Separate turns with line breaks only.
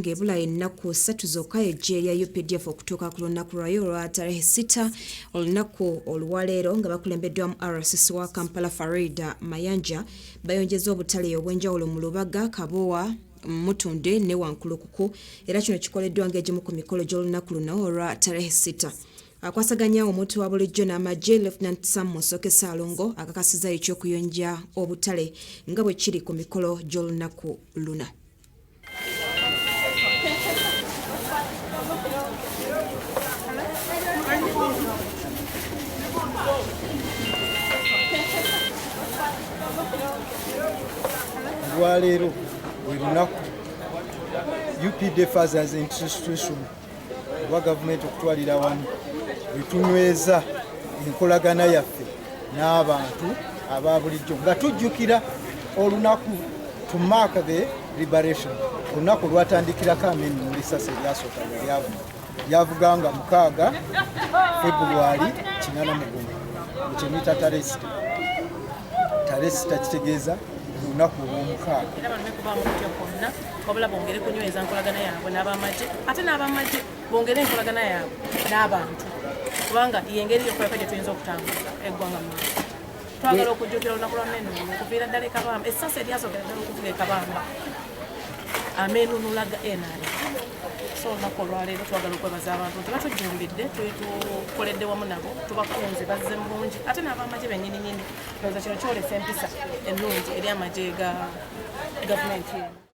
Ngebula ennaku 3 zokka eggye lya UPDF okutuuka ku lunaku lwayo olwa tarehe 6 olunaku olwaleero nga bakulembeddwamu RCC wa Kampala Farida Mayanja bayonjeza obutale obw'enjawulo mu Lubaga, Kabowa, Mutunde ne Wankulukuku era kino kikoleddwa ng'egimu ku mikolo gy'olunaku luno olwa tarehe 6. Akwasaganya omuntu wa bulijjo n'amagye Lieutenant Sam Musoke Salongo akakasiza eky'okuyonja obutale nga bwe kiri ku mikolo gy'olunaku luna.
Lwaleero lunaku UPDF as an institution oba gavumenti okutwalira wamu etunyweza enkolagana yaffe n'abantu aba bulijjo nga tujjukira olunaku to mark the liberation. Olunaku lwatandikirako ameni mu lisasi eryasooka lyavuga nga 6 February 89 kyemuyita tarehe 6 kitegeeza lunaku olw'omukaaga.
Era abantu bekubamu kutya kwonna wabula bongere kunyweza nkolagana yaabwe n'abamagye ate n'abamagye bongere enkolagana yaabwe n'abantu kubanga y'engeri yokulaka gye tuyinza okutambuza eggwanga mu maaso. Twagala okujjukira olunaku lwa Mmenunula okuviira ddala e Kabamba, essasi eryasookera ddala okuvuga e Kabamba Amenunulaga NRA. So olunaku olwaleero twagala okwebaza abantu nti batujjumbidde tukoledde wamu nabo tubakunze bazze mu bungi ate n'abamagye bennyini ndowooza kino kyolesa empisa ennungi eri amagye ga gavumenti eno.